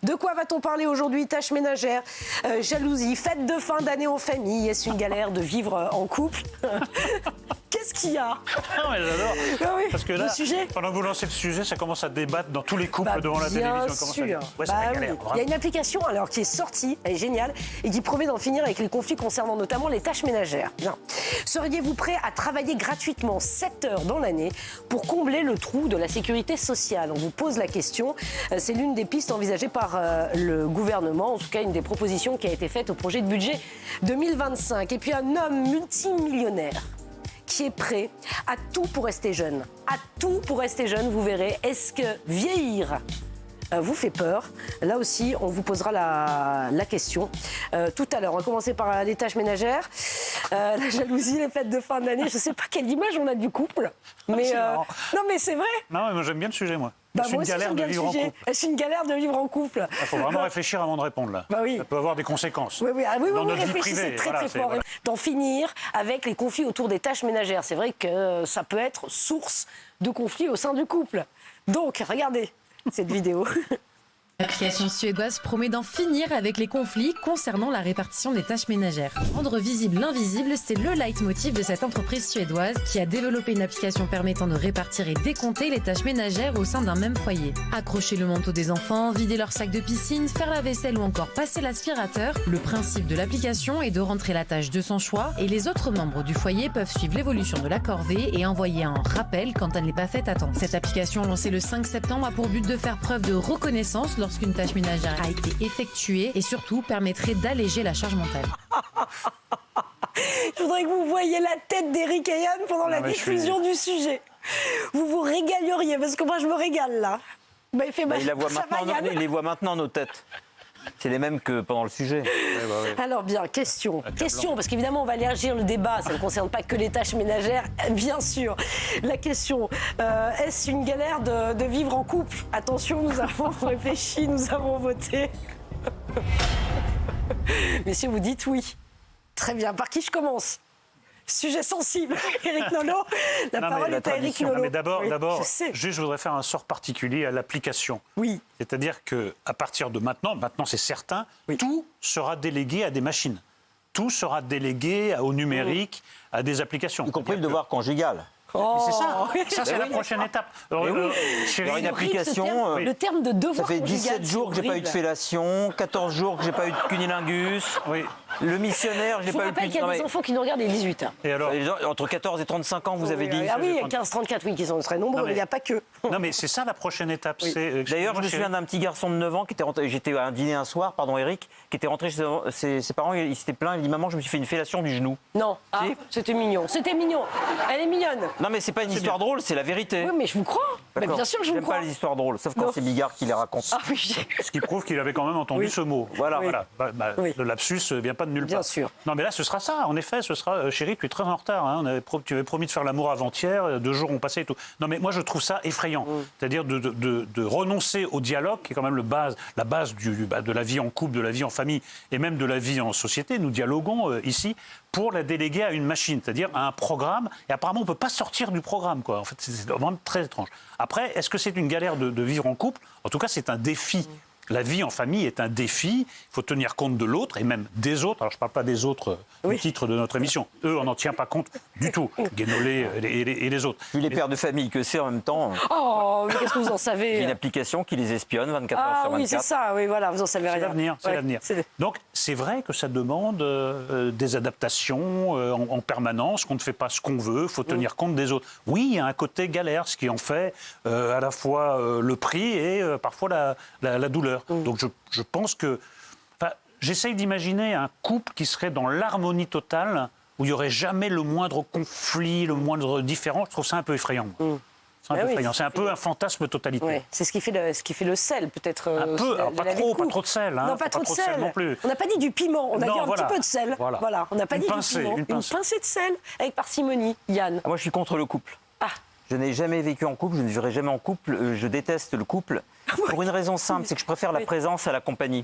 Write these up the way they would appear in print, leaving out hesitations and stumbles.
De quoi va-t-on parler aujourd'hui? Tâches ménagères, jalousie, fête de fin d'année en famille. Est-ce une galère de vivre en couple? Qu'est-ce qu'il y a? Non, mais j'adore. Ah oui, parce que là, sujet. pendant que vous lancez le sujet, ça commence à débattre dans tous les couples devant la bien télévision. sûr. Ouais, c'est la galère, Il y a une application alors, qui est sortie, elle est géniale, et qui promet d'en finir avec les conflits concernant notamment les tâches ménagères. Bien. Seriez-vous prêt à travailler gratuitement 7 heures dans l'année pour combler le trou de la sécurité sociale? On vous pose la question. C'est l'une des pistes envisagées par le gouvernement, en tout cas une des propositions qui a été faite au projet de budget 2025. Et puis un homme multimillionnaire qui est prêt à tout pour rester jeune. À tout pour rester jeune, vous verrez. Est-ce que vieillir vous fait peur? Là aussi, on vous posera la question tout à l'heure. On va commencer par les tâches ménagères. La jalousie, les fêtes de fin d'année. Je ne sais pas quelle image on a du couple. Mais non, mais c'est vrai. Non, mais j'aime bien le sujet, moi. C'est une galère de vivre en couple. C'est une galère de vivre en couple. Il faut vraiment réfléchir avant de répondre, là. Bah oui. Ça peut avoir des conséquences. Oui, dans notre vie réfléchissez privée. très fort. Voilà. D'en finir avec les conflits autour des tâches ménagères. C'est vrai que ça peut être source de conflits au sein du couple. Donc, regardez cette vidéo. L'application suédoise promet d'en finir avec les conflits concernant la répartition des tâches ménagères. Rendre visible l'invisible, c'est le leitmotiv de cette entreprise suédoise qui a développé une application permettant de répartir et décompter les tâches ménagères au sein d'un même foyer. Accrocher le manteau des enfants, vider leur sac de piscine, faire la vaisselle ou encore passer l'aspirateur, le principe de l'application est de rentrer la tâche de son choix et les autres membres du foyer peuvent suivre l'évolution de la corvée et envoyer un rappel quand elle n'est pas faite à temps. Cette application lancée le 5 septembre a pour but de faire preuve de reconnaissance lorsqu'une tâche ménagère a été effectuée et surtout permettrait d'alléger la charge mentale. Je voudrais que vous voyiez la tête d'Éric et Yann pendant la diffusion du sujet. Vous vous régaleriez, parce que moi je me régale là. Il les voit maintenant, nos têtes. C'est les mêmes que pendant le sujet. Alors bien, question, parce qu'évidemment on va élargir le débat, ça ne concerne pas que les tâches ménagères, bien sûr. La question, est-ce une galère de vivre en couple? Attention, nous avons réfléchi, nous avons voté. Messieurs, vous dites oui. Très bien, par qui je commence? Sujet sensible, Éric Nolot. La parole est à Éric Nolot. Mais d'abord, juste, je voudrais faire un sort particulier à l'application. Oui. C'est-à-dire qu'à partir de maintenant c'est certain, tout sera délégué à des machines. Tout sera délégué au numérique, à des applications. Y compris le devoir conjugal. Oh. C'est ça, c'est la prochaine étape. Il y aura une application. Le terme de devoir ça fait conjugal, 17 jours que j'ai pas eu de fellation, 14 jours que j'ai pas eu de cunilingus. Oui. Le missionnaire, j'ai pas eu de. Je vous rappelle qu'il y a des enfants qui nous regardent à 18 ans. Et alors entre 14 et 35 ans, vous avez dit. Ah oui, 15-34, oui, qui sont très nombreux, mais il n'y a pas que. Non, mais c'est ça la prochaine étape. Oui. D'ailleurs, je me souviens d'un petit garçon de 9 ans qui était rentré. J'étais à un dîner un soir, pardon, Eric, qui était rentré chez ses parents. Il s'était plaint. Il dit maman, je me suis fait une fellation du genou. Non, c'était mignon. C'était mignon. Elle est mignonne. Non, mais c'est pas une histoire drôle, c'est la vérité. Oui, mais je vous crois. Mais bien sûr que je vous crois. J'aime pas les histoires drôles, sauf quand c'est Bigard qui les raconte. Ah oui. Ce qui prouve qu'il avait quand même entendu ce mot. Voilà. Le lapsus vient pas de nulle part. Bien sûr. Non, mais là, ce sera ça. En effet, ce sera. Chérie, tu es très en retard. Hein. Tu avais promis de faire l'amour avant-hier. 2 jours ont passé et tout. Non, mais moi, je trouve ça effrayant. C'est-à-dire de renoncer au dialogue, qui est quand même la base de la vie en couple, de la vie en famille et même de la vie en société. Nous dialoguons ici pour la déléguer à une machine, c'est-à-dire à un programme. Et apparemment, on ne peut pas sortir du programme, quoi. En fait, c'est vraiment très étrange. Après, est-ce que c'est une galère de vivre en couple? En tout cas, c'est un défi. La vie en famille est un défi. Il faut tenir compte de l'autre et même des autres. Alors, je ne parle pas des autres au titre de notre émission. Eux, on n'en tient pas compte du tout. Guénolé et les autres. Vu les pères de famille que c'est en même temps. Oh, mais qu'est-ce que vous en savez? J'ai une application qui les espionne 24 heures sur 24. Ah oui, c'est ça. Oui, voilà, vous en savez rien. C'est l'avenir. Donc, c'est vrai que ça demande des adaptations en permanence, qu'on ne fait pas ce qu'on veut. Il faut tenir compte des autres. Oui, il y a un côté galère, ce qui en fait à la fois le prix et parfois la douleur. Donc je pense que... J'essaye d'imaginer un couple qui serait dans l'harmonie totale, où il n'y aurait jamais le moindre conflit, le moindre différend. Je trouve ça un peu effrayant. C'est un peu un fantasme totalitaire. Oui. C'est ce qui fait le sel, peut-être. Un peu, pas trop de sel. Hein. Non, pas trop de sel non plus. On n'a pas dit du piment, on a dit un petit peu de sel. Voilà. On n'a pas dit du piment. Une pincée de sel, avec parcimonie. Yann. Moi, je suis contre le couple. Je n'ai jamais vécu en couple, je ne vivrai jamais en couple. Je déteste le couple. Pour une raison simple, c'est que je préfère la présence à la compagnie.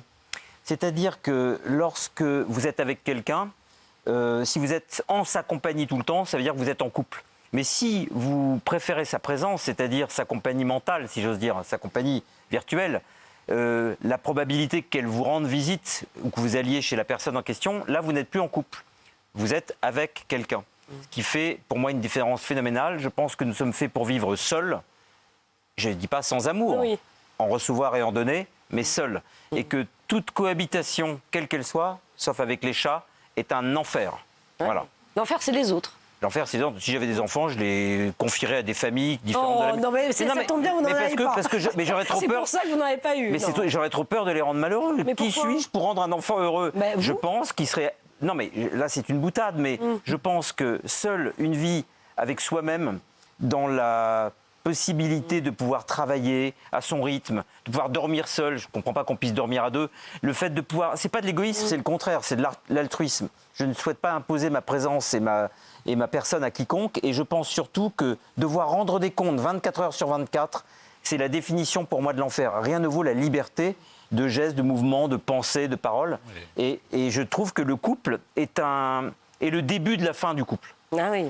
C'est-à-dire que lorsque vous êtes avec quelqu'un, si vous êtes en sa compagnie tout le temps, ça veut dire que vous êtes en couple. Mais si vous préférez sa présence, c'est-à-dire sa compagnie mentale, si j'ose dire, sa compagnie virtuelle, la probabilité qu'elle vous rende visite ou que vous alliez chez la personne en question, là, vous n'êtes plus en couple. Vous êtes avec quelqu'un. Ce qui fait, pour moi, une différence phénoménale. Je pense que nous sommes faits pour vivre seuls. Je ne dis pas sans amour, en recevoir et en donner, mais seuls. Et que toute cohabitation, quelle qu'elle soit, sauf avec les chats, est un enfer. Ouais. Voilà. L'enfer, c'est les autres. L'enfer, c'est si j'avais des enfants, je les confierais à des familles différentes. Oh, non, mais ça tombe bien, vous n'en avez pas. Mais j'aurais trop C'est peur. pour ça que vous n'en avez pas eu. Mais j'aurais trop peur de les rendre malheureux. Mais qui suis-je pour rendre un enfant heureux? Je pense qu'il serait... Non, mais là, c'est une boutade, mais je pense que seule une vie avec soi-même, dans la possibilité de pouvoir travailler à son rythme, de pouvoir dormir seul, je ne comprends pas qu'on puisse dormir à deux, le fait de pouvoir... C'est pas de l'égoïsme, c'est le contraire, c'est de l'altruisme. Je ne souhaite pas imposer ma présence et ma personne à quiconque, et je pense surtout que devoir rendre des comptes 24 heures sur 24, c'est la définition pour moi de l'enfer. Rien ne vaut la liberté de gestes, de mouvements, de pensées, de paroles. Oui. Et je trouve que le couple est le début de la fin du couple. Ah oui.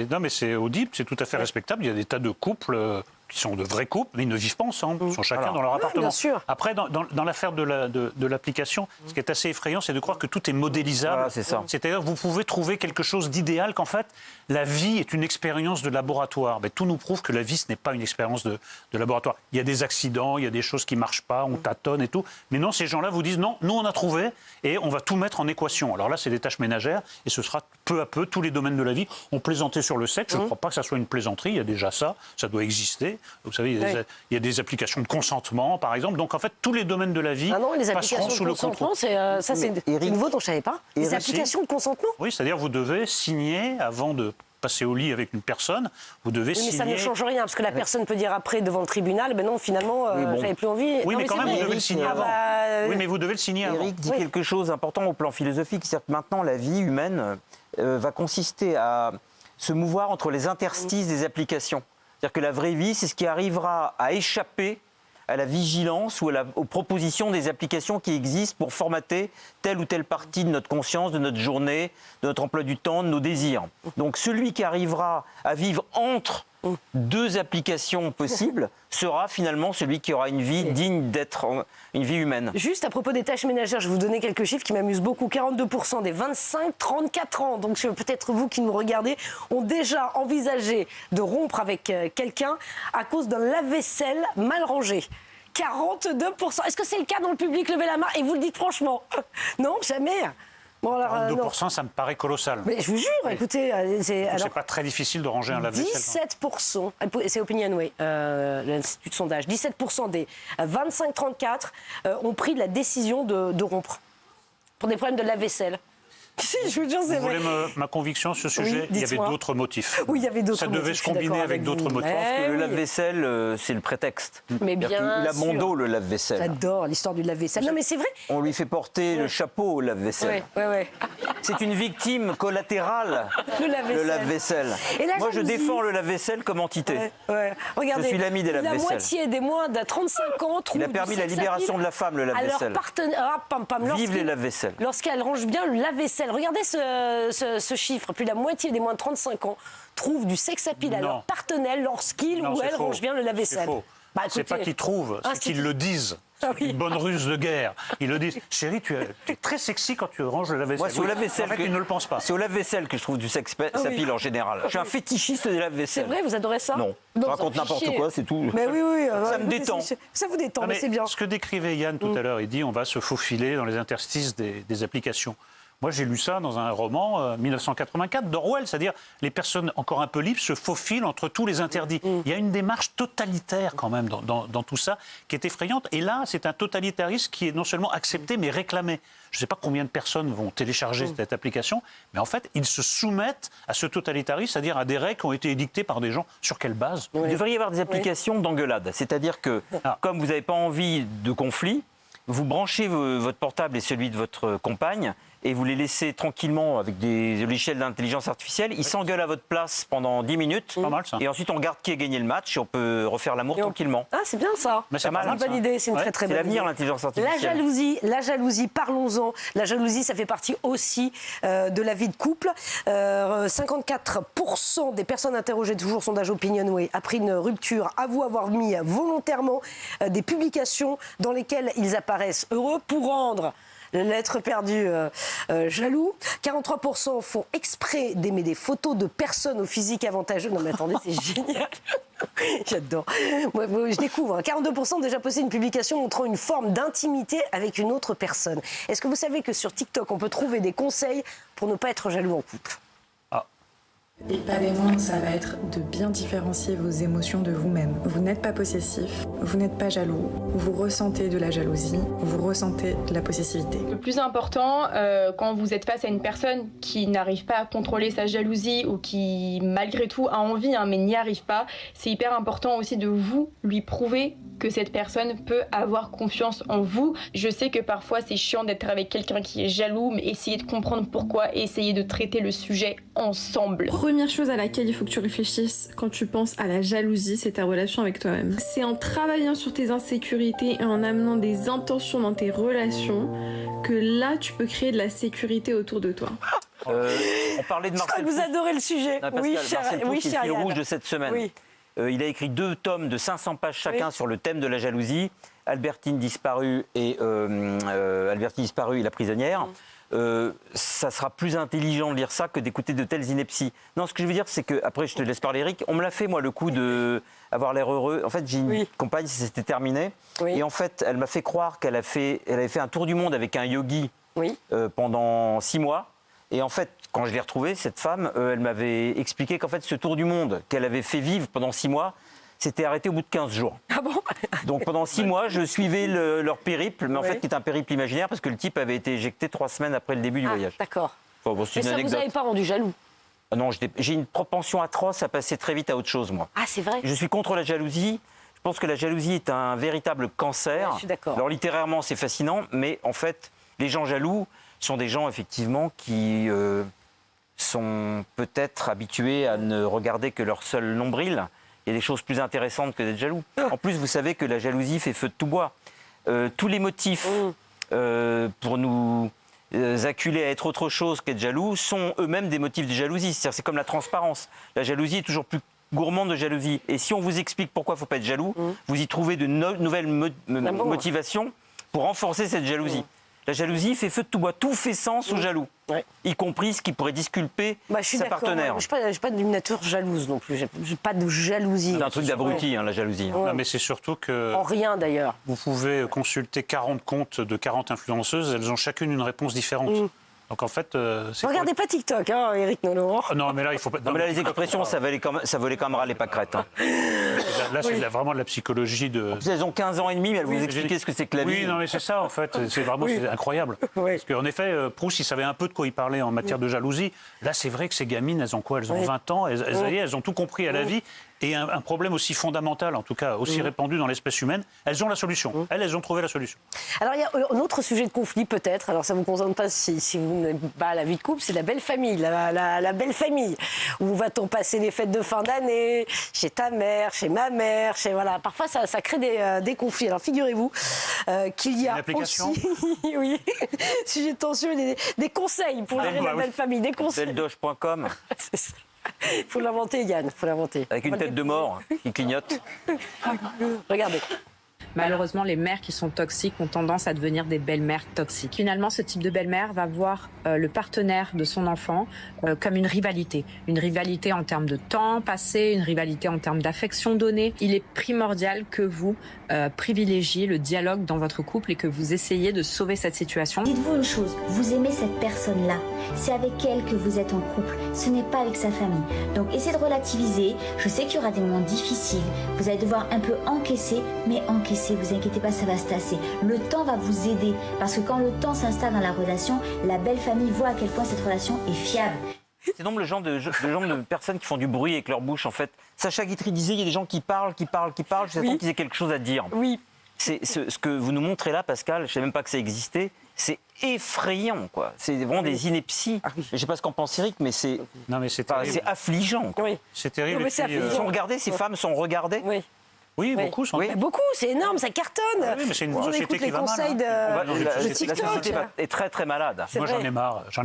Non, mais c'est audible, c'est tout à fait respectable. Il y a des tas de couples qui sont de vrais couples, mais ils ne vivent pas ensemble. Ils sont chacun dans leur appartement. Bien sûr. Après, dans l'affaire de l'application, ce qui est assez effrayant, c'est de croire que tout est modélisable. Voilà, c'est ça. C'est-à-dire que vous pouvez trouver quelque chose d'idéal, qu'en fait, la vie est une expérience de laboratoire. Mais tout nous prouve que la vie, ce n'est pas une expérience de laboratoire. Il y a des accidents, il y a des choses qui ne marchent pas, on tâtonne et tout. Mais non, ces gens-là vous disent non, nous on a trouvé et on va tout mettre en équation. Alors là, c'est des tâches ménagères et ce sera peu à peu tous les domaines de la vie. On plaisantait sur le sexe, je ne crois pas que ça soit une plaisanterie, il y a déjà ça doit exister. Vous savez, il y a des applications de consentement, par exemple. Donc en fait, tous les domaines de la vie passeront sous le contrôle. Ça, c'est nouveau dont je ne savais pas. Les applications de consentement. Oui, c'est-à-dire vous devez signer avant de passer au lit avec une personne, vous devez signer... Mais ça ne change rien, parce que la personne peut dire après devant le tribunal, ben non, finalement, j'avais plus envie. Oui, non, mais quand même, vous devez le signer avant. Oui, mais vous devez le signer avant. Eric dit quelque chose d'important au plan philosophique, c'est-à-dire que maintenant, la vie humaine va consister à se mouvoir entre les interstices des applications. C'est-à-dire que la vraie vie, c'est ce qui arrivera à échapper à la vigilance ou aux propositions des applications qui existent pour formater telle ou telle partie de notre conscience, de notre journée, de notre emploi du temps, de nos désirs. Donc celui qui arrivera à vivre entre deux applications possibles sera finalement celui qui aura une vie digne d'être une vie humaine. Juste à propos des tâches ménagères, je vais vous donner quelques chiffres qui m'amusent beaucoup. 42% des 25-34 ans, donc peut-être vous qui nous regardez, ont déjà envisagé de rompre avec quelqu'un à cause d'un lave-vaisselle mal rangé. 42%. Est-ce que c'est le cas dans le public? Levez la main et vous le dites franchement. Non, jamais. Bon, alors, 42%, ça me paraît colossal. Mais je vous jure, écoutez... C'est pas très difficile de ranger un lave-vaisselle. 17%, c'est Opinionway, l'Institut de sondage, 17% des 25-34 ont pris la décision de rompre pour des problèmes de lave-vaisselle. Si, je vous jure, c'est vrai. Vous voulez ma conviction sur ce sujet? Il y avait d'autres motifs. Oui, il y avait d'autres motifs. Ça devait se combiner avec d'autres motifs. Je pense que le lave-vaisselle, c'est le prétexte. Mais bien il a bon dos, le lave-vaisselle. J'adore l'histoire du lave-vaisselle. Non, mais c'est vrai. On lui fait porter le chapeau au lave-vaisselle. Ouais. C'est une victime collatérale, le lave-vaisselle. Moi, je défends le lave-vaisselle comme entité. Regardez, je suis l'ami des lave-vaisselle. La moitié des moins de 35 ans trouvent. Il a permis la libération de la femme, le lave-vaisselle. Vive les lave-vaisselles. Lorsqu'elle range bien le lave-vaisselle. Regardez ce chiffre. Plus de la moitié des moins de 35 ans trouvent du sex-appeal à leur partenaire lorsqu'il ou elle range bien le lave-vaisselle. C'est faux. C'est pas qu'ils trouvent, c'est qu'ils le disent. C'est une bonne ruse de guerre. Ils le disent. Chérie, tu es très sexy quand tu ranges le lave-vaisselle. Moi, c'est au lave-vaisselle. En fait, ils ne le pensent pas. C'est au lave-vaisselle que je trouve du sex-appeal en général. Je suis un fétichiste des lave-vaisselle. C'est vrai, vous adorez ça? Non. Je raconte n'importe quoi, c'est tout. Mais oui. Ça me détend. Ça vous détend, mais c'est bien. Ce que décrivait Yann tout à l'heure, il dit on va se faufiler dans les interstices des applications. Moi, j'ai lu ça dans un roman, 1984, d'Orwell, c'est-à-dire les personnes encore un peu libres se faufilent entre tous les interdits. Il y a une démarche totalitaire quand même dans tout ça qui est effrayante. Et là, c'est un totalitarisme qui est non seulement accepté, mais réclamé. Je ne sais pas combien de personnes vont télécharger cette application, mais en fait, ils se soumettent à ce totalitarisme, c'est-à-dire à des règles qui ont été édictées par des gens. Sur quelle base? Il devrait y avoir des applications d'engueulade. C'est-à-dire que, comme vous n'avez pas envie de conflit, vous branchez votre portable et celui de votre compagne, et vous les laissez tranquillement avec des logiciels d'intelligence artificielle, ils s'engueulent à votre place pendant 10 minutes. Pas mal, ça. Et ensuite, on regarde qui a gagné le match et on peut refaire l'amour tranquillement. Ah, c'est bien ça. Mais c'est C'est une bonne idée, c'est une très très C'est bonne l'avenir, idée. l'intelligence artificielle. La jalousie, parlons-en. La jalousie, ça fait partie aussi de la vie de couple. 54% des personnes interrogées, toujours sondage Opinionway, après une rupture, avouent avoir mis volontairement des publications dans lesquelles ils apparaissent heureux pour rendre l'être perdu jaloux. 43% font exprès d'aimer des photos de personnes au physique avantageux. Non mais attendez, c'est génial. J'adore. Moi, je découvre. 42% ont déjà posté une publication montrant une forme d'intimité avec une autre personne. Est-ce que vous savez que sur TikTok, on peut trouver des conseils pour ne pas être jaloux en couple? Et pas des moindres, ça va être de bien différencier vos émotions de vous-même. Vous n'êtes pas possessif, vous n'êtes pas jaloux, vous ressentez de la jalousie, vous ressentez de la possessivité. Le plus important, quand vous êtes face à une personne qui n'arrive pas à contrôler sa jalousie ou qui, malgré tout, a envie, mais n'y arrive pas, c'est hyper important aussi de vous lui prouver que cette personne peut avoir confiance en vous. Je sais que parfois c'est chiant d'être avec quelqu'un qui est jaloux, mais essayez de comprendre pourquoi et essayez de traiter le sujet ensemble. Première chose à laquelle il faut que tu réfléchisses quand tu penses à la jalousie, c'est ta relation avec toi-même. C'est en travaillant sur tes insécurités et en amenant des intentions dans tes relations que là tu peux créer de la sécurité autour de toi. On parlait de Je crois Marcel que vous Proust. adorez le sujet. Non, Pascal, Marcel Proust, c'est le fil rouge de cette semaine. Oui. Il a écrit 2 tomes de 500 pages chacun sur le thème de la jalousie. Albertine disparue et la prisonnière. Ça sera plus intelligent de lire ça que d'écouter de telles inepties. Non, ce que je veux dire, c'est que, après je te laisse parler Eric, on me l'a fait moi le coup d'avoir l'air heureux. En fait, j'ai une compagne, ça s'était terminé. Oui. Et en fait, elle m'a fait croire qu'elle avait fait un tour du monde avec un yogi Oui. pendant 6 mois. Et en fait, quand je l'ai retrouvée, cette femme, elle m'avait expliqué qu'en fait, ce tour du monde qu'elle avait fait vivre pendant 6 mois, s'était arrêté au bout de 15 jours. Ah bon? Donc pendant 6 mois, je suivais leur périple, mais en Oui. fait, qui est un périple imaginaire, parce que le type avait été éjecté 3 semaines après le début du voyage. D'accord. Enfin, bon, c'est Mais une ça vous anecdote. avait pas rendu jaloux? Ah non, j'ai une propension atroce à passer très vite à autre chose, moi. Ah, c'est vrai? Je suis contre la jalousie. Je pense que la jalousie est un véritable cancer. Ouais, je suis d'accord. Alors littérairement, c'est fascinant, mais en fait, les gens jaloux sont des gens effectivement qui sont peut-être habitués à ne regarder que leur seul nombril. Il y a des choses plus intéressantes que d'être jaloux. En plus, vous savez que la jalousie fait feu de tout bois. Tous les motifs pour nous acculer à être autre chose qu'être jaloux sont eux-mêmes des motifs de jalousie. C'est comme la transparence. La jalousie est toujours plus gourmande de jalousie. Et si on vous explique pourquoi il ne faut pas être jaloux, vous y trouvez de nouvelles motivations pour renforcer cette jalousie. La jalousie fait feu de tout bois. Tout fait sens aux jaloux. Ouais. Y compris ce qui pourrait disculper Bah, je suis sa d'accord. partenaire. Je n'ai pas d'une nature jalouse non plus. J'ai pas de jalousie. C'est un truc d'abruti, la jalousie. Ouais. Non, mais c'est surtout que En rien d'ailleurs. vous pouvez consulter 40 comptes de 40 influenceuses, elles ont chacune une réponse différente. Donc en fait, c'est Regardez pas TikTok, hein, Eric Nolot. Ah non, mais là, il faut pas. Non, mais là, les expressions, ça volait quand même ras les pâquerettes. Hein. Là, c'est vraiment de la psychologie de. Elles ont 15 ans et demi, mais elles vous expliquent ce que c'est que la vie. Oui, non, mais c'est ça, en fait. C'est vraiment c'est incroyable. Oui. Parce qu'en effet, Proust, il savait un peu de quoi il parlait en matière de jalousie. Là, c'est vrai que ces gamines, elles ont quoi? Elles ont 20 ans, elles ont tout compris à la vie. Et un problème aussi fondamental, en tout cas aussi répandu dans l'espèce humaine, elles ont la solution. Elles ont trouvé la solution. Alors, il y a un autre sujet de conflit, peut-être. Alors, ça ne vous concerne pas si vous n'êtes pas à la vie de couple, c'est la belle famille, la belle famille. Où va-t-on passer les fêtes de fin d'année? Chez ta mère, chez ma mère, voilà. Parfois, ça crée des conflits. Alors, figurez-vous qu'il y a Une application aussi, oui, sujet de tension, des conseils pour gérer la belle famille. Des conseils. Beldoche.com, Il faut l'inventer, Yann, il faut l'inventer. avec une tête de mort qui clignote. Regardez. Malheureusement, les mères qui sont toxiques ont tendance à devenir des belles-mères toxiques. Finalement, ce type de belle-mère va voir le partenaire de son enfant comme une rivalité en termes de temps passé, une rivalité en termes d'affection donnée. Il est primordial que vous privilégiez le dialogue dans votre couple et que vous essayiez de sauver cette situation. Dites-vous une chose, vous aimez cette personne-là. C'est avec elle que vous êtes en couple, ce n'est pas avec sa famille. Donc essayez de relativiser. Je sais qu'il y aura des moments difficiles. Vous allez devoir un peu encaisser, mais encaisser, vous inquiétez pas, ça va se tasser. Le temps va vous aider, parce que quand le temps s'installe dans la relation, la belle famille voit à quel point cette relation est fiable. C'est donc le genre de personnes qui font du bruit avec leur bouche, en fait. Sacha Guitry disait, il y a des gens qui parlent. J'attends qu'ils aient quelque chose à dire. Oui. Ce que vous nous montrez là, Pascal, je ne savais même pas que ça existait. C'est effrayant, quoi. C'est vraiment des inepties. Je ne sais pas ce qu'en pense Eric, mais c'est affligeant. Quoi. Oui. C'est terrible. Non, mais Ils sont regardés, ces femmes sont regardées. Oui. Oui, beaucoup sont. Mais beaucoup, c'est énorme, ça cartonne. Oui, mais c'est une On société écoute qui les va mal. conseils Hein. de La TikTok. société est très très malade. Moi, j'en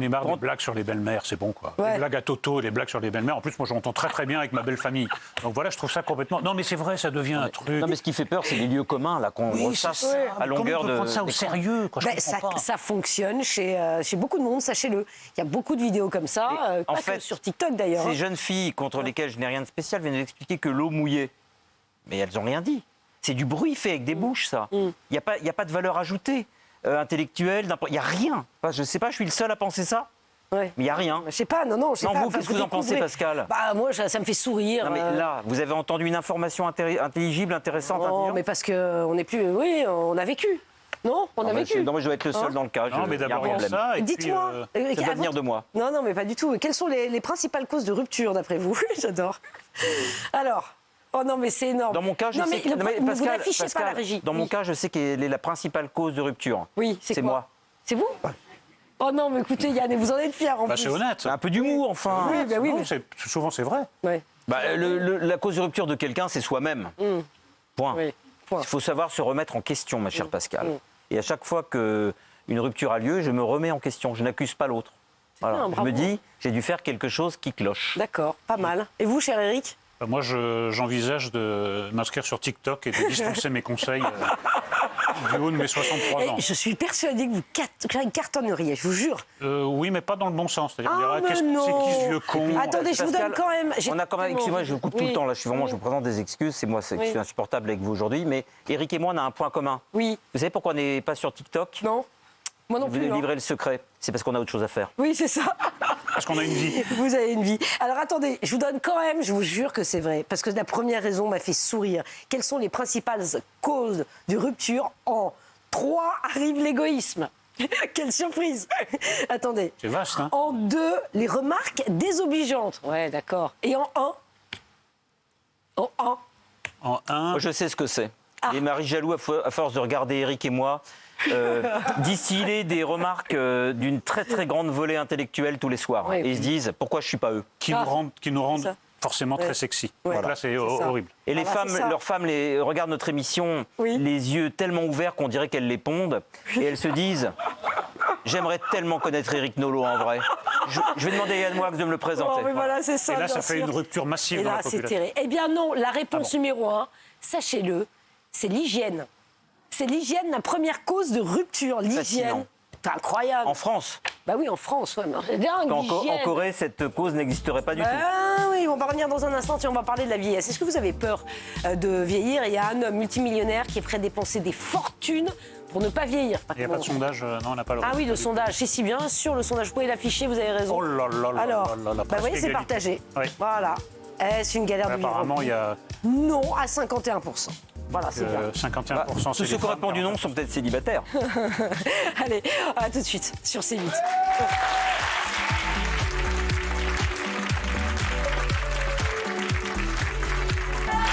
ai marre des blagues sur les belles-mères, c'est bon, quoi. Ouais. Les blagues à Toto, les blagues sur les belles-mères. En plus, moi, j'entends très bien avec ma belle famille. Donc voilà, je trouve ça complètement... Non, mais c'est vrai, ça devient un truc... Non, mais ce qui fait peur, c'est les lieux communs, là, qu'on ressasse à longueur Comment on peut de... prendre ça au sérieux, quoi, je comprends pas. Ça fonctionne chez beaucoup de monde, sachez-le. Il y a beaucoup de vidéos comme ça, en pas fait, que sur TikTok d'ailleurs. Ces jeunes filles contre lesquelles je n'ai rien de spécial viennent nous expliquer que l'eau mouillée. Mais elles n'ont rien dit. C'est du bruit fait avec des bouches, ça. Il n'y a pas de valeur ajoutée intellectuelle. Il n'y a rien. Enfin, je ne sais pas, je suis le seul à penser ça. Ouais. Mais il n'y a rien. Je sais pas, non, je sais Non, pas. vous, qu'est-ce que vous en pensez, Pascal? Bah, moi, ça me fait sourire. Non, mais là, vous avez entendu une information intelligible, intéressante, Non, intelligente? mais parce qu'on n'est plus... Oui, on a vécu. Non, on a vécu. Non, mais je dois être le seul Hein dans le cas. Non, mais il y a d'abord, un il y a problème. ça. Et Dites-moi. puis, Ça doit venir de moi. Non, mais pas du tout. Quelles sont les principales causes de rupture, d'après vous? J'adore. Alors... Oh non, mais c'est énorme. Dans mon cas, je sais que... Non, mais vous Pascal, n'affichez pas la régie. Dans mon cas, je sais quelle est la principale cause de rupture. Oui, c'est quoi? moi. C'est vous? Oh non, mais écoutez, Yann, vous en êtes fier en bah, plus. c'est honnête. Un peu d'humour, enfin. Oui, bah oui. Non, mais- souvent, c'est vrai. Ouais. Bah, la cause de rupture de quelqu'un, c'est soi-même. Point. Oui. Point. Il faut savoir se remettre en question, ma chère Pascal. Et à chaque fois qu'une rupture a lieu, je me remets en question. Je n'accuse pas l'autre. Voilà. bien, Je bravo. me dis, j'ai dû faire quelque chose qui cloche. D'accord, pas mal. Et vous, cher Eric? Moi, j'envisage de m'inscrire sur TikTok et de dispenser mes conseils du haut de mes 63 ans. Je suis persuadée que vous cartonneriez, je vous jure. Oui, mais pas dans le bon sens. C'est-à-dire, on Ah, dira, mais c'est non. qui ce vieux con? Attendez, je vous donne quand même... j'ai On a quand même, tellement excusez-moi, je vous coupe tout Oui. le temps là. Je vous présente des excuses. C'est moi, je suis insupportable avec vous aujourd'hui. Mais Eric et moi, on a un point commun. Oui. Vous savez pourquoi on n'est pas sur TikTok? Non. Moi non Vous plus. hein. livrez le secret. C'est parce qu'on a autre chose à faire. Oui, c'est ça. Parce qu'on a une vie. Vous avez une vie. Alors attendez, je vous donne quand même, je vous jure que c'est vrai, parce que la première raison m'a fait sourire. Quelles sont les principales causes de rupture? En 3 arrive l'égoïsme. Quelle surprise. Attendez. C'est vaste, hein? En 2, les remarques désobligeantes. Ouais, d'accord. Et en 1? En 1. En 1, Moi, je sais ce que c'est. Ah. Les maris jaloux, à force de regarder Eric et moi, distiller des remarques d'une très très grande volée intellectuelle tous les soirs. Oui. Et ils se disent, pourquoi je ne suis pas eux? qui nous rendent ça. forcément Ouais. très sexy. Ouais. Donc là, c'est C'est ça. horrible. Et les Voilà, c'est ça. femmes, leurs femmes regardent notre émission, Oui. les yeux tellement ouverts qu'on dirait qu'elles les pondent. Et elles se disent, j'aimerais tellement connaître Eric Nolot en vrai. Je vais demander à Yann Moix de me le présenter. Oh, mais voilà, c'est ça. Et là, bien ça fait sûr. une rupture massive Et dans là, la c'est population. terrible. Eh bien non, la réponse numéro 1, sachez-le, c'est l'hygiène. C'est l'hygiène, la première cause de rupture. L'hygiène. Fascinant. C'est incroyable. En France, Bah oui, en France, ouais, mais c'est dingue, en l'hygiène. Corée, cette cause n'existerait pas du tout. Ah oui, on va revenir dans un instant et on va parler de la vieillesse. Est-ce que vous avez peur de vieillir? Il y a un homme multimillionnaire qui est prêt à dépenser des fortunes pour ne pas vieillir. Il n'y a pas de sondage, non, on n'a pas le Ah oui, le sondage, c'est si bien sûr, le sondage, vous pouvez l'afficher, vous avez raison. Oh là là là Alors, là là là, bah presque oui, c'est égalité. partagé. Oui. Voilà. Est-ce une galère de vivre? Apparemment, il y a Non, à 51%. Voilà, c'est bien. 51%. Bah, c'est tous ceux les qui ont femmes, répondu non 40%. sont peut-être célibataires. Allez, à tout de suite sur C8.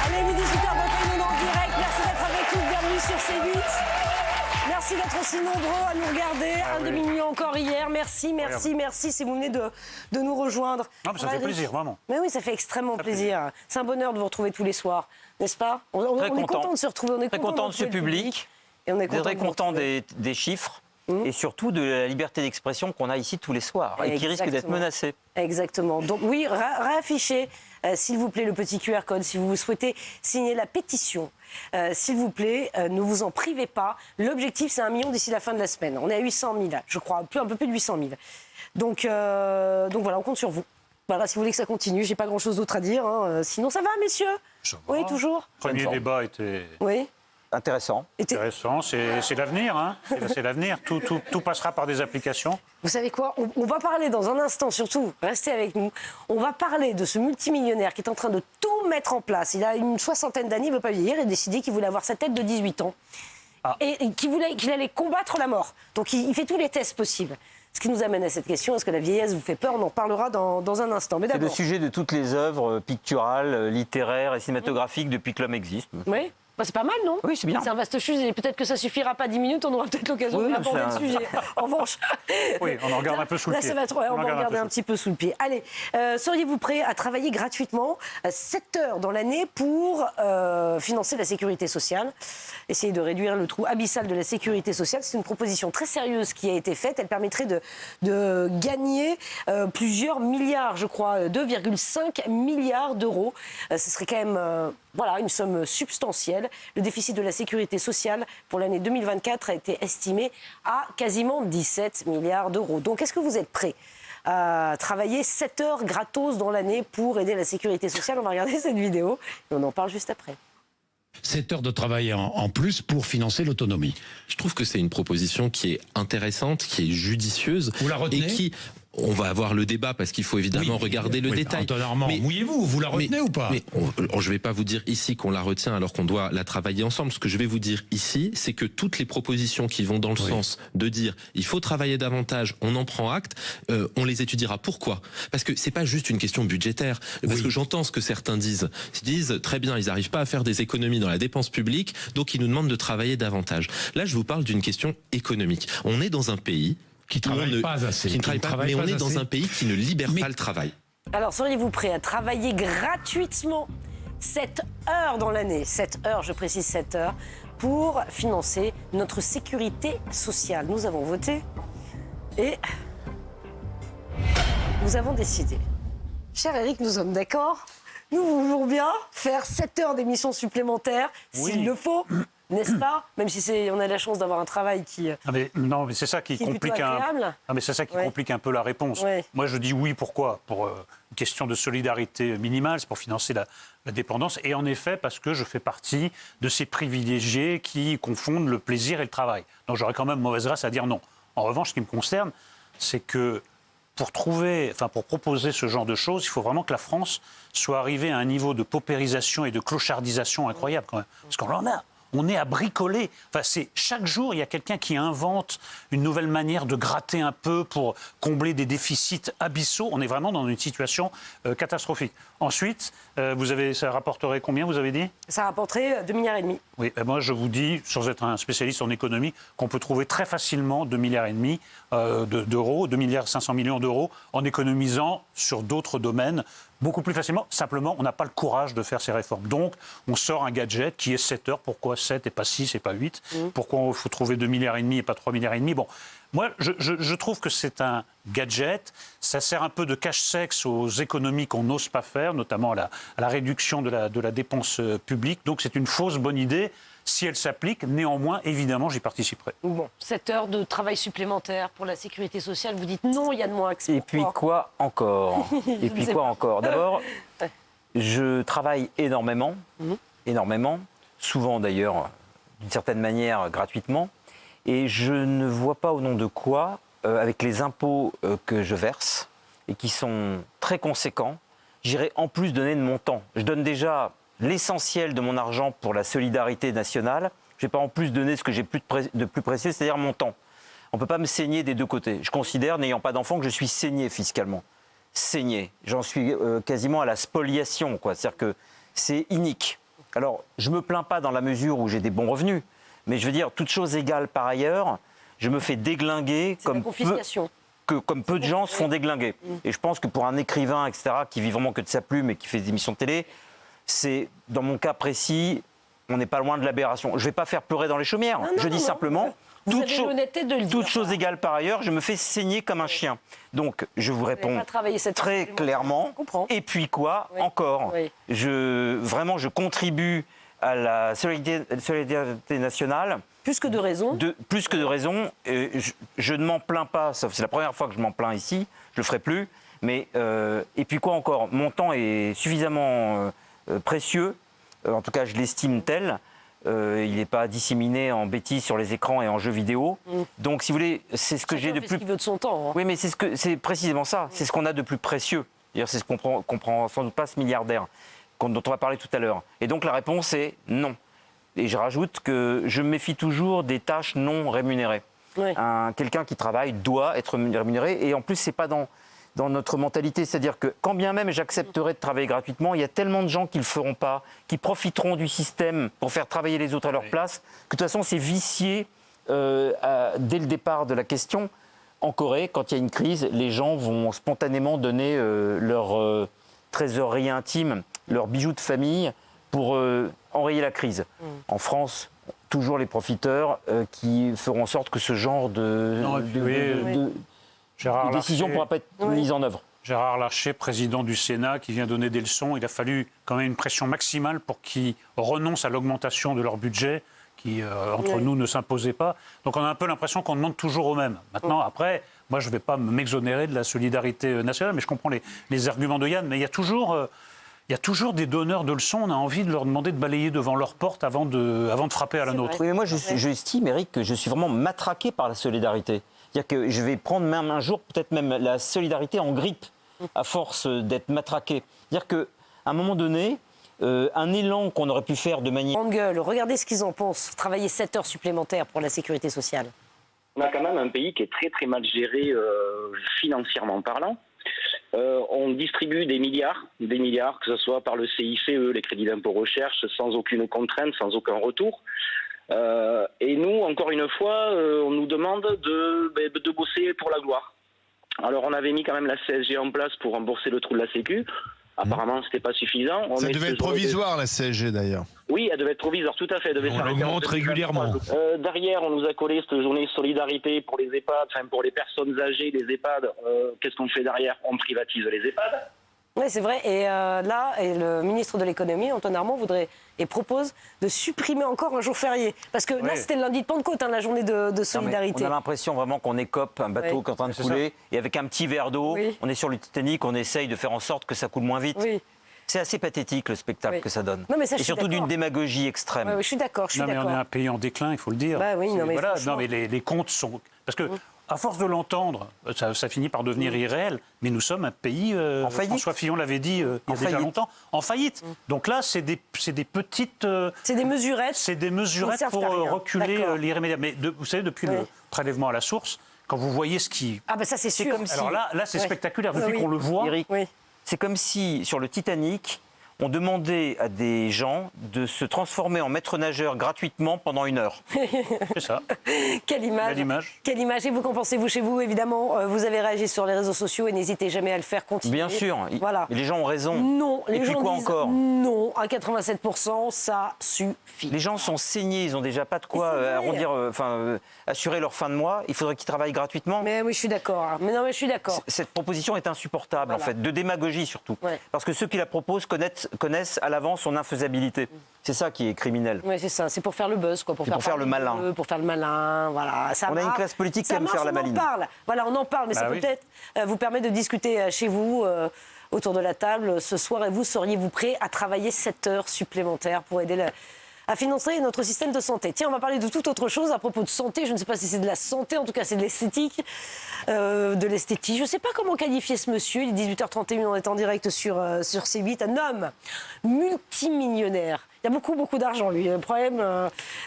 Allez, midi super, on est en direct. Merci d'être avec nous. Bienvenue sur C8. Merci d'être aussi nombreux à nous regarder. Ah un oui. demi-million encore hier. Merci, merci, merci si vous venez de nous rejoindre. Non, mais ça fait Eric. plaisir, vraiment. Mais oui, ça fait extrêmement Ça fait plaisir. C'est un bonheur de vous retrouver tous les soirs, n'est-ce pas? On Très est content. content de se retrouver. On est Très content de ce retrouver le public. Et on est content Très de vous content retrouver. des chiffres et surtout de la liberté d'expression qu'on a ici tous les soirs et qui risque d'être Exactement. menacée. Exactement. Donc oui, réaffichez, s'il vous plaît, le petit QR code si vous souhaitez signer la pétition. S'il vous plaît, ne vous en privez pas. L'objectif, c'est 1 million d'ici la fin de la semaine. On est à 800 000, je crois, un peu plus de 800 000. Donc voilà, on compte sur vous. Voilà, si vous voulez que ça continue, j'ai pas grand-chose d'autre à dire. Hein. Sinon, ça va, messieurs? Ça va. Oui, toujours. Le premier forme. débat était Oui. Intéressant. intéressant. C'est l'avenir, hein. C'est l'avenir. Tout passera par des applications. Vous savez quoi? On va parler dans un instant, surtout, restez avec nous. On va parler de ce multimillionnaire qui est en train de tout mettre en place. Il a une 60aine d'années, il ne veut pas vieillir, il a décidé qu'il voulait avoir sa tête de 18 ans. Ah. Et qu'il allait combattre la mort. Donc il fait tous les tests possibles. Ce qui nous amène à cette question, est-ce que la vieillesse vous fait peur? On en parlera dans un instant. Mais C'est le d'abord... sujet de toutes les œuvres picturales, littéraires et cinématographiques depuis que l'homme existe. Oui. Bah, c'est pas mal, non? Oui, c'est bien. C'est un vaste sujet. Et peut-être que ça suffira pas 10 minutes. On aura peut-être l'occasion d'aborder le sujet. En revanche. Oui, on en regarde un peu sous le pied. Là, ça va être, on va regarder un petit peu sous le pied. Allez, seriez-vous prêt à travailler gratuitement 7 heures dans l'année pour financer la sécurité sociale? Essayer de réduire le trou abyssal de la sécurité sociale. C'est une proposition très sérieuse qui a été faite. Elle permettrait de gagner plusieurs milliards, je crois, 2,5 milliards d'euros. Ce serait quand même une somme substantielle. Le déficit de la sécurité sociale pour l'année 2024 a été estimé à quasiment 17 milliards d'euros. Donc, est-ce que vous êtes prêts à travailler 7 heures gratos dans l'année pour aider la sécurité sociale? On va regarder cette vidéo et on en parle juste après. 7 heures de travail en plus pour financer l'autonomie. Je trouve que c'est une proposition qui est intéressante, qui est judicieuse. Vous la retenez ? Et qui... On va avoir le débat parce qu'il faut évidemment regarder le détail. Antoine Armand, mouillez-vous, vous la retenez ou pas? Je ne vais pas vous dire ici qu'on la retient alors qu'on doit la travailler ensemble. Ce que je vais vous dire ici, c'est que toutes les propositions qui vont dans le sens de dire il faut travailler davantage, on en prend acte, on les étudiera. Pourquoi? Parce que c'est pas juste une question budgétaire. Parce que j'entends ce que certains disent. Ils disent très bien, ils n'arrivent pas à faire des économies dans la dépense publique, donc ils nous demandent de travailler davantage. Là, je vous parle d'une question économique. On est dans un pays qui ne travaille pas assez. Mais on est dans un pays qui ne libère pas le travail. Alors, seriez-vous prêt à travailler gratuitement 7 heures dans l'année, 7 heures, je précise 7 heures, pour financer notre sécurité sociale? Nous avons voté et nous avons décidé. Cher Eric, nous sommes d'accord. Nous voulons bien faire 7 heures d'émissions supplémentaires, s'il le faut. N'est-ce pas? Même si on a la chance d'avoir un travail qui non, mais c'est ça qui complique complique un peu la réponse. Ouais. Moi, je dis oui. Pourquoi? Pour une question de solidarité minimale, c'est pour financer la dépendance. Et en effet, parce que je fais partie de ces privilégiés qui confondent le plaisir et le travail. Donc, j'aurais quand même mauvaise grâce à dire non. En revanche, ce qui me concerne, c'est que pour proposer ce genre de choses, il faut vraiment que la France soit arrivée à un niveau de paupérisation et de clochardisation incroyable quand même. Parce qu'on en a. On est à bricoler. Chaque jour, il y a quelqu'un qui invente une nouvelle manière de gratter un peu pour combler des déficits abyssaux. On est vraiment dans une situation catastrophique. Ensuite, ça rapporterait combien, vous avez dit? Ça rapporterait 2,5 milliards. Oui, moi je vous dis, sans être un spécialiste en économie, qu'on peut trouver très facilement 2,5 milliards d'euros, 2,5 milliards d'euros, en économisant sur d'autres domaines beaucoup plus facilement. Simplement, on n'a pas le courage de faire ces réformes. Donc, on sort un gadget qui est 7 heures. Pourquoi 7 et pas 6 et pas 8 ? Pourquoi il faut trouver 2,5 milliards et pas 3,5 milliards ? Bon, moi, je trouve que c'est un gadget. Ça sert un peu de cache-sexe aux économies qu'on n'ose pas faire, notamment à la réduction de la dépense publique. Donc, c'est une fausse bonne idée. Si elle s'applique, néanmoins, évidemment, j'y participerai. Bon, 7 heures de travail supplémentaire pour la sécurité sociale, vous dites non, Yann Moix. Et puis quoi encore? Et puis quoi encore? D'abord, je travaille énormément, souvent d'ailleurs, d'une certaine manière, gratuitement, et je ne vois pas au nom de quoi, avec les impôts que je verse, et qui sont très conséquents, j'irai en plus donner de mon temps. Je donne déjà l'essentiel de mon argent pour la solidarité nationale. Je ne vais pas en plus donner ce que j'ai de plus précieux, c'est-à-dire mon temps. On ne peut pas me saigner des deux côtés. Je considère, n'ayant pas d'enfant, que je suis saigné fiscalement. Saigné. J'en suis quasiment à la spoliation, quoi. C'est-à-dire que c'est inique. Alors, je ne me plains pas dans la mesure où j'ai des bons revenus, mais je veux dire, toute chose égale par ailleurs, je me fais déglinguer comme peu de gens se font déglinguer. Et je pense que pour un écrivain, etc., qui vit vraiment que de sa plume et qui fait des émissions de télé, c'est, dans mon cas précis, on n'est pas loin de l'aberration. Je ne vais pas faire pleurer dans les chaumières. Je dis simplement, toute chose égale par ailleurs, je me fais saigner comme un chien. Donc, je vous réponds très clairement. Et puis quoi encore? Vraiment, je contribue à la solidarité nationale. Plus que de raison. Plus que de raison. Je ne m'en plains pas, sauf c'est la première fois que je m'en plains ici. Je ne le ferai plus. Mais, et puis quoi encore? Mon temps est suffisamment précieux, en tout cas je l'estime tel, il n'est pas disséminé en bêtises sur les écrans et en jeux vidéo. Donc si vous voulez, c'est ce que j'ai de plus... Ce qu'il veut de son temps. Hein. Oui, mais c'est précisément ça, c'est ce qu'on a de plus précieux. D'ailleurs, c'est ce qu'on comprend sans doute pas ce milliardaire dont on va parler tout à l'heure. Et donc la réponse est non. Et je rajoute que je me méfie toujours des tâches non rémunérées. Oui. Quelqu'un qui travaille doit être rémunéré, et en plus c'est pas dans dans notre mentalité. C'est-à-dire que quand bien même j'accepterais de travailler gratuitement, il y a tellement de gens qui ne le feront pas, qui profiteront du système pour faire travailler les autres à leur place, que de toute façon c'est vicié dès le départ de la question. En Corée, quand il y a une crise, les gens vont spontanément donner leur trésorerie intime, leurs bijoux de famille pour enrayer la crise. En France, toujours les profiteurs qui feront en sorte que ce genre de décision ne pourra pas être mise en œuvre. Gérard Larcher, président du Sénat, qui vient donner des leçons, il a fallu quand même une pression maximale pour qu'ils renoncent à l'augmentation de leur budget qui, entre nous, ne s'imposait pas. Donc on a un peu l'impression qu'on demande toujours aux mêmes. Maintenant, après, moi je ne vais pas m'exonérer de la solidarité nationale, mais je comprends les arguments de Yann, mais il y a toujours des donneurs de leçons, on a envie de leur demander de balayer devant leur porte avant de frapper à la nôtre. Oui, mais moi j'estime, Eric, que je suis vraiment matraqué par la solidarité. C'est-à-dire que je vais prendre même un jour peut-être même la solidarité en grippe, à force d'être matraqué. C'est-à-dire qu'à un moment donné, un élan qu'on aurait pu faire de manière... Grande gueule, regardez ce qu'ils en pensent, travailler 7 heures supplémentaires pour la sécurité sociale. On a quand même un pays qui est très très mal géré financièrement parlant. On distribue des milliards, que ce soit par le CICE, les crédits d'impôt recherche, sans aucune contrainte, sans aucun retour. Et nous, encore une fois, on nous demande de bosser pour la gloire. Alors on avait mis quand même la CSG en place pour rembourser le trou de la Sécu. Apparemment, c'était pas suffisant. Ça devait être provisoire, la CSG, d'ailleurs. Oui, elle devait être provisoire, tout à fait. On l'augmente régulièrement. Derrière, on nous a collé cette journée de solidarité pour les EHPAD, enfin pour les personnes âgées, les EHPAD. Qu'est-ce qu'on fait derrière? On privatise les EHPAD. Oui, c'est vrai. Et là, le ministre de l'économie, Antoine Armand, voudrait et propose de supprimer encore un jour férié. Parce que là, c'était le lundi de Pentecôte, la journée de solidarité. On a l'impression vraiment qu'on écope un bateau qui est en train de couler. Et avec un petit verre d'eau, on est sur le Titanic, on essaye de faire en sorte que ça coule moins vite. C'est assez pathétique le spectacle que ça donne. Non, mais ça, et surtout d'une démagogie extrême. Je suis d'accord. Mais on est un pays en déclin, il faut le dire. Bah oui, non, mais voilà. Non, mais les comptes sont... Parce que... À force de l'entendre, ça finit par devenir irréel. Mais nous sommes un pays, en faillite. François Fillon l'avait dit il y a déjà longtemps, en faillite. Donc là, c'est des petites... c'est des mesurettes. C'est des mesurettes pour reculer l'irrémédiable. Mais vous savez, depuis le prélèvement à la source, quand vous voyez ce qui... Ah ben ça, c'est sûr. Comme si... Alors là c'est spectaculaire. Depuis qu'on le voit... Eric, c'est comme si, sur le Titanic... on demandait à des gens de se transformer en maître nageur gratuitement pendant 1 heure. C'est ça. Quelle image. Quelle image. Et vous, qu'en pensez-vous chez vous? Évidemment, vous avez réagi sur les réseaux sociaux et n'hésitez jamais à le faire continuer. Bien sûr. Voilà. Mais les gens ont raison. Non. Et puis quoi encore? Non. À 87%, ça suffit. Les gens sont saignés. Ils n'ont déjà pas de quoi arrondir, assurer leur fin de mois. Il faudrait qu'ils travaillent gratuitement. Mais oui, je suis d'accord. Mais non, mais je suis d'accord. Cette proposition est insupportable, en fait. De démagogie, surtout. Parce que ceux qui la proposent connaissent à l'avance son infaisabilité. C'est ça qui est criminel. Oui, c'est ça. C'est pour faire le buzz, quoi. Pour faire le malin. Pour faire le malin, voilà. Ça on a une classe politique qui aime faire la maline. On en parle. Voilà, on en parle, mais ça peut peut-être vous permet de discuter chez vous, autour de la table, ce soir. Et vous, seriez-vous prêt à travailler 7 heures supplémentaires pour aider à financer notre système de santé? Tiens, on va parler de toute autre chose à propos de santé. Je ne sais pas si c'est de la santé, en tout cas c'est de l'esthétique. Je ne sais pas comment qualifier ce monsieur. Il est 18h31, on est en direct sur C8. Un homme multimillionnaire. Il y a beaucoup d'argent, lui. Le problème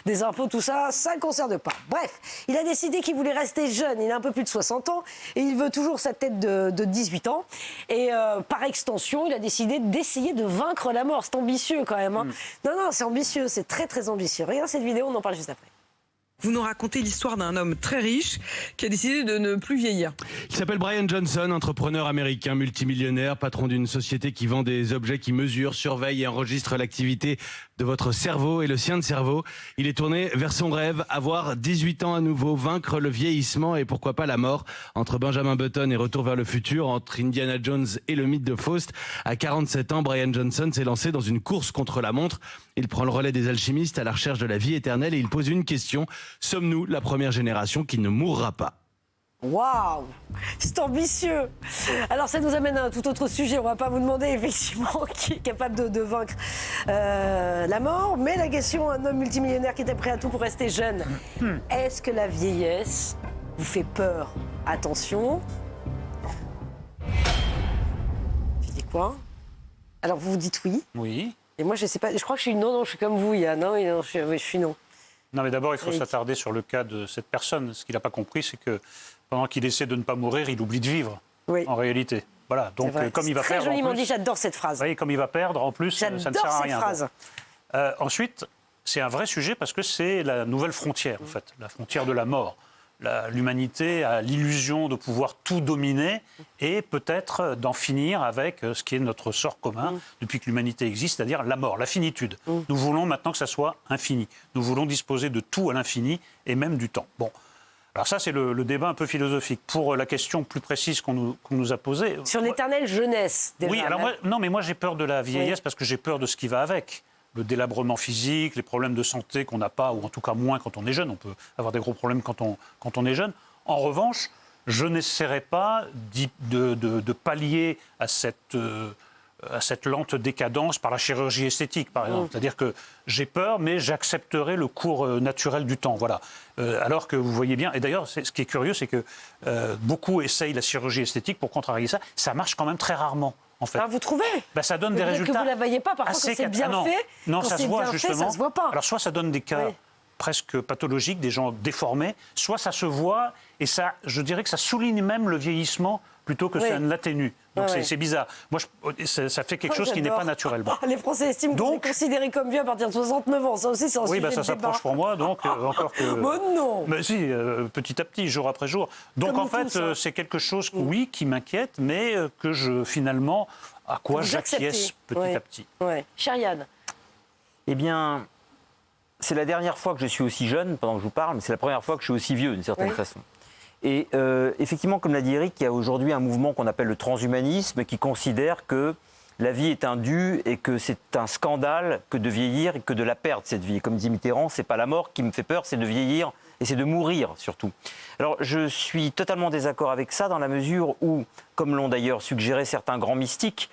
des impôts, tout ça, ça ne concerne pas. Bref, il a décidé qu'il voulait rester jeune. Il a un peu plus de 60 ans et il veut toujours sa tête de 18 ans. Et par extension, il a décidé d'essayer de vaincre la mort. C'est ambitieux quand même. Hein. Non, c'est ambitieux. C'est très, très ambitieux. Regarde cette vidéo, on en parle juste après. Vous nous racontez l'histoire d'un homme très riche qui a décidé de ne plus vieillir. Il s'appelle Brian Johnson, entrepreneur américain multimillionnaire, patron d'une société qui vend des objets qui mesurent, surveillent et enregistrent l'activité de votre cerveau et le sien de cerveau. Il est tourné vers son rêve, avoir 18 ans à nouveau, vaincre le vieillissement et pourquoi pas la mort. Entre Benjamin Button et Retour vers le futur, entre Indiana Jones et le mythe de Faust, à 47 ans, Brian Johnson s'est lancé dans une course contre la montre. Il prend le relais des alchimistes à la recherche de la vie éternelle et il pose une question. Sommes-nous la première génération qui ne mourra pas? Waouh, c'est ambitieux. Alors ça nous amène à un tout autre sujet. On va pas vous demander effectivement qui est capable de vaincre la mort, mais la question, un homme multimillionnaire qui était prêt à tout pour rester jeune. Est-ce que la vieillesse vous fait peur? Attention. Tu dis quoi? Alors vous dites oui. Oui. Et moi je sais pas. Je crois que je suis non. Je suis comme vous. Il y a non. Je suis non. Non, mais d'abord, il faut s'attarder sur le cas de cette personne. Ce qu'il n'a pas compris, c'est que pendant qu'il essaie de ne pas mourir, il oublie de vivre. en réalité. Voilà, donc comme il va perdre. Très joliment en plus, dit, j'adore cette phrase. Oui, comme il va perdre, en plus, ça ne sert à rien. J'adore cette phrase. Ensuite, c'est un vrai sujet parce que c'est la nouvelle frontière, en fait, la frontière de la mort. L'humanité a l'illusion de pouvoir tout dominer et peut-être d'en finir avec ce qui est notre sort commun depuis que l'humanité existe, c'est-à-dire la mort, la finitude. Nous voulons maintenant que ça soit infini. Nous voulons disposer de tout à l'infini et même du temps. Bon. Alors ça, c'est le débat un peu philosophique. Pour la question plus précise qu'on nous a posée... Sur l'éternelle jeunesse, déjà. Oui, alors moi j'ai peur de la vieillesse parce que j'ai peur de ce qui va avec. Le délabrement physique, les problèmes de santé qu'on n'a pas, ou en tout cas moins quand on est jeune. On peut avoir des gros problèmes quand on est jeune. En revanche, je n'essaierai pas de pallier à cette lente décadence par la chirurgie esthétique, par exemple. C'est-à-dire que j'ai peur, mais j'accepterai le cours naturel du temps. Voilà. Alors que vous voyez bien, et d'ailleurs, ce qui est curieux, c'est que beaucoup essayent la chirurgie esthétique pour contrarier ça. Ça marche quand même très rarement. En fait. Alors vous trouvez Ça donne des résultats. Que vous ne la voyez pas, parfois, quand c'est bien fait. Non, quand ça se voit justement. Ça se voit pas. Alors soit ça donne des cas presque pathologiques, des gens déformés, soit ça se voit et ça, je dirais que ça souligne même le vieillissement plutôt que ça ne l'atténue. Donc c'est bizarre. Moi, ça fait quelque chose qui n'est pas naturel. Bon. Les Français estiment qu'on est considéré comme vieux à partir de 69 ans. Ça aussi, c'est un sujet de débat. Ça s'approche pour moi, donc encore que... Mais non. Mais si, petit à petit, jour après jour. Donc comme en fait, c'est quelque chose, oui, qui m'inquiète, mais que finalement, à quoi j'acquiesce petit à petit. Cher Yann. Eh bien, c'est la dernière fois que je suis aussi jeune, pendant que je vous parle, mais c'est la première fois que je suis aussi vieux, d'une certaine façon. Et effectivement, comme l'a dit Eric, il y a aujourd'hui un mouvement qu'on appelle le transhumanisme qui considère que la vie est un dû et que c'est un scandale que de vieillir et que de la perdre, cette vie. Comme dit Mitterrand, c'est pas la mort qui me fait peur, c'est de vieillir et c'est de mourir surtout. Alors je suis totalement désaccord avec ça dans la mesure où, comme l'ont d'ailleurs suggéré certains grands mystiques,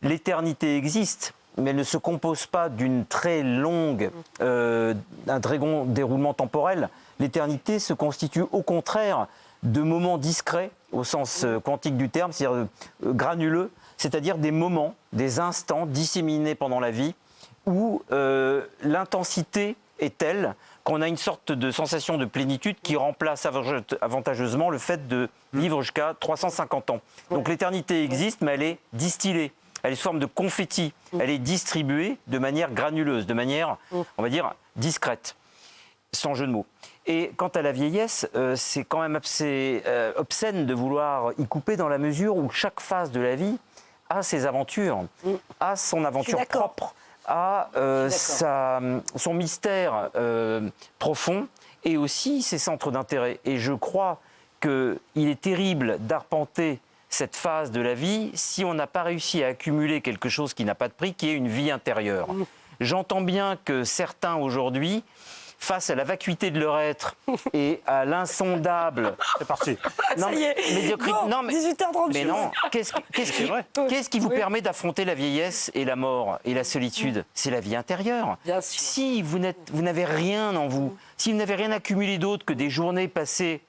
l'éternité existe, mais elle ne se compose pas d'une très longue, d'un très long déroulement temporel. L'éternité se constitue au contraire de moments discrets, au sens quantique du terme, c'est-à-dire granuleux, c'est-à-dire des moments, des instants disséminés pendant la vie où l'intensité est telle qu'on a une sorte de sensation de plénitude qui remplace avantageusement le fait de vivre jusqu'à 350 ans. Donc l'éternité existe, mais elle est distillée. Elle est sous forme de confetti. Elle est distribuée de manière granuleuse, de manière, on va dire, discrète, sans jeu de mots. Et quant à la vieillesse, c'est quand même assez obscène de vouloir y couper dans la mesure où chaque phase de la vie a ses aventures, a son aventure propre, a son mystère profond et aussi ses centres d'intérêt. Et je crois qu'il est terrible d'arpenter cette phase de la vie si on n'a pas réussi à accumuler quelque chose qui n'a pas de prix, qui est une vie intérieure. J'entends bien que certains aujourd'hui, face à la vacuité de leur être et à l'insondable... C'est parti. Non, ça y est. Médiocrité. Bon, non, mais 18h30. Mais non, qu'est-ce qui vous permet d'affronter la vieillesse et la mort et la solitude? C'est la vie intérieure. Bien sûr. Si vous n'avez rien en vous, si vous n'avez rien accumulé d'autre que des journées passées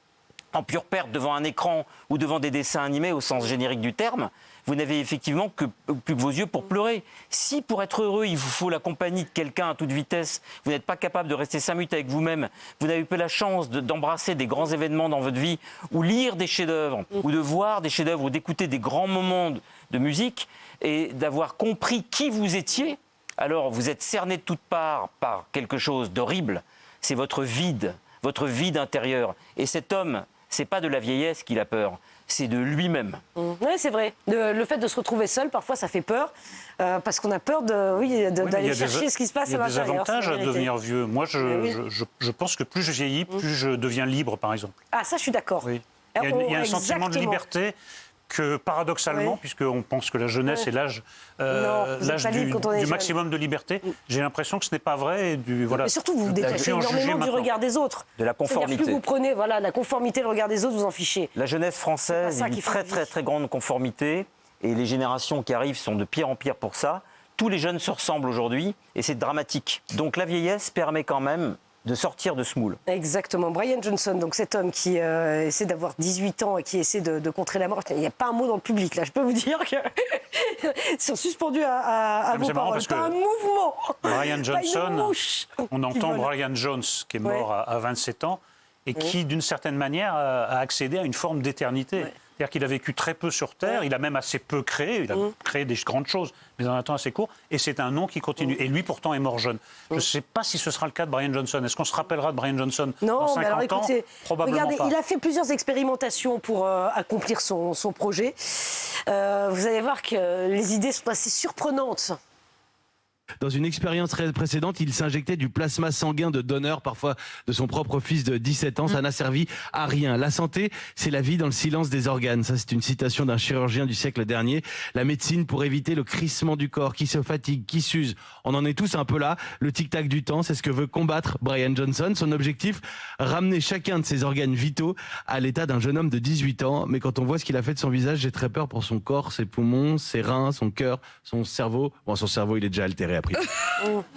en pure perte devant un écran ou devant des dessins animés au sens générique du terme, vous n'avez effectivement plus que vos yeux pour pleurer. Si pour être heureux, il vous faut la compagnie de quelqu'un à toute vitesse, vous n'êtes pas capable de rester 5 minutes avec vous-même, vous n'avez pas la chance d'embrasser des grands événements dans votre vie, ou lire des chefs-d'œuvre, ou de voir des chefs-d'œuvre, ou d'écouter des grands moments de musique, et d'avoir compris qui vous étiez, alors vous êtes cerné de toutes parts par quelque chose d'horrible. C'est votre vide intérieur. Et cet homme, c'est pas de la vieillesse qu'il a peur, c'est de lui-même. Oui, c'est vrai. Le fait de se retrouver seul, parfois, ça fait peur, parce qu'on a peur d'aller chercher ce qui se passe à l'intérieur. Il y a des avantages à devenir vieux. Moi, je pense que plus je vieillis, plus je deviens libre, par exemple. Ah, ça, je suis d'accord. Oui. Il y a un sentiment de liberté que, paradoxalement, puisqu'on pense que la jeunesse est l'âge du maximum de liberté, j'ai l'impression que ce n'est pas vrai. Mais surtout, vous vous détachez énormément du regard des autres. De la conformité. Plus vous prenez la conformité, le regard des autres, vous en fichez. La jeunesse française a une très grande conformité, et les générations qui arrivent sont de pire en pire pour ça. Tous les jeunes se ressemblent aujourd'hui, et c'est dramatique. Donc la vieillesse permet quand même de sortir de ce moule. Exactement. Brian Johnson, donc cet homme qui essaie d'avoir 18 ans et qui essaie de contrer la mort. Il n'y a pas un mot dans le public, là. Je peux vous dire que sont suspendus à vos paroles. Pas un mouvement. Brian Johnson, on entend Brian Jones, qui est mort à 27 ans, et qui, d'une certaine manière, a accédé à une forme d'éternité. C'est-à-dire qu'il a vécu très peu sur Terre, il a même assez peu créé, il a créé des grandes choses, mais dans un temps assez court, et c'est un nom qui continue. Et lui, pourtant, est mort jeune. Je ne sais pas si ce sera le cas de Brian Johnson. Est-ce qu'on se rappellera de Brian Johnson dans 50 mais alors, écoutez, ans? Probablement regardez, pas. il a fait plusieurs expérimentations pour accomplir son projet. Vous allez voir que les idées sont assez surprenantes. Dans une expérience précédente, il s'injectait du plasma sanguin de donneur, parfois de son propre fils de 17 ans. Ça n'a servi à rien. La santé, c'est la vie dans le silence des organes. Ça, c'est une citation d'un chirurgien du siècle dernier. La médecine pour éviter le crissement du corps, qui se fatigue, qui s'use. On en est tous un peu là. Le tic-tac du temps, c'est ce que veut combattre Brian Johnson. Son objectif, ramener chacun de ses organes vitaux à l'état d'un jeune homme de 18 ans. Mais quand on voit ce qu'il a fait de son visage, j'ai très peur pour son corps, ses poumons, ses reins, son cœur, son cerveau. Bon, son cerveau, il est déjà altéré.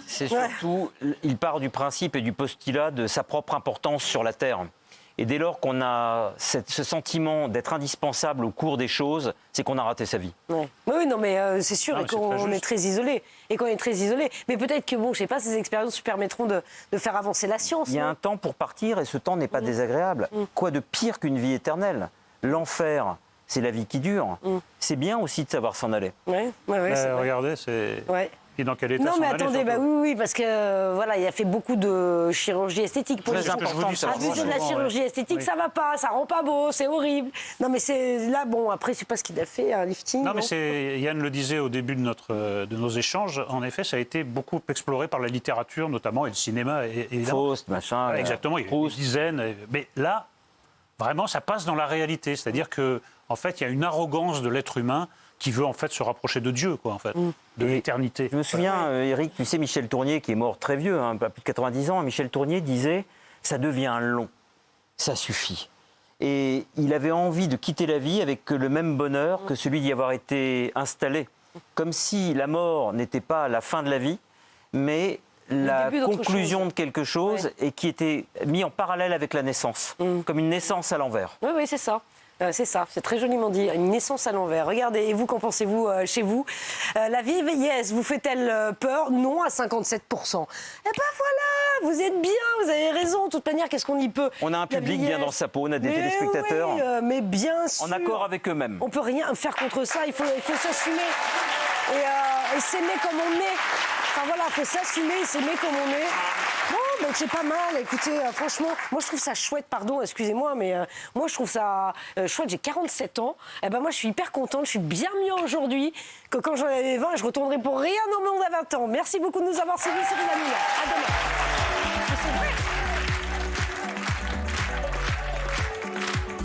C'est surtout, il part du principe et du postulat de sa propre importance sur la Terre. Et dès lors qu'on a ce sentiment d'être indispensable au cours des choses, c'est qu'on a raté sa vie. Oui, non, mais c'est sûr, et qu'on est très isolé. Mais peut-être que, bon, je sais pas, ces expériences permettront de faire avancer la science. Il y a un temps pour partir et ce temps n'est pas désagréable. Quoi de pire qu'une vie éternelle? L'enfer, c'est la vie qui dure. C'est bien aussi de savoir s'en aller. Regardez, c'est... Et dans quel état non, mais s'en aller, attendez, oui, parce que voilà, il a fait beaucoup de chirurgie esthétique. Pour très important. Abuser de la chirurgie esthétique, ça va pas, ça rend pas beau, c'est horrible. Non, mais c'est là, bon, après, je sais pas ce qu'il a fait, un lifting. Non, mais Yann le disait au début de nos échanges. En effet, ça a été beaucoup exploré par la littérature, notamment, et le cinéma. Faust, machin. Exactement, il y a une dizaine. Mais là, vraiment, ça passe dans la réalité. C'est-à-dire que, en fait, il y a une arrogance de l'être humain qui veut en fait se rapprocher de Dieu, quoi, en fait, de l'éternité. Je me souviens, Eric, tu sais, Michel Tournier, qui est mort très vieux, à plus de 90 ans, Michel Tournier disait « ça devient long, ça suffit ». Et il avait envie de quitter la vie avec le même bonheur que celui d'y avoir été installé. Comme si la mort n'était pas la fin de la vie, mais la conclusion de quelque chose et qui était mis en parallèle avec la naissance, comme une naissance à l'envers. Oui, c'est ça. C'est ça, c'est très joliment dit, une naissance à l'envers. Regardez, et vous, qu'en pensez-vous chez vous? La vieillesse vous fait-elle peur? Non, à 57%. Eh ben voilà, vous êtes bien, vous avez raison. De toute manière, qu'est-ce qu'on y peut? On a un public bien dans sa peau, on a des téléspectateurs mais bien sûr, en accord avec eux-mêmes. On peut rien faire contre ça, il faut s'assumer et s'aimer comme on est. Enfin voilà, il faut s'assumer et s'aimer comme on est. Bon, donc c'est pas mal. Écoutez, franchement, moi je trouve ça chouette, pardon, excusez-moi, mais moi je trouve ça chouette. J'ai 47 ans. Et ben moi je suis hyper contente, je suis bien mieux aujourd'hui que quand j'en avais 20 et je retournerai pour rien au monde à 20 ans. Merci beaucoup de nous avoir suivis, c'est À demain. C'est vrai.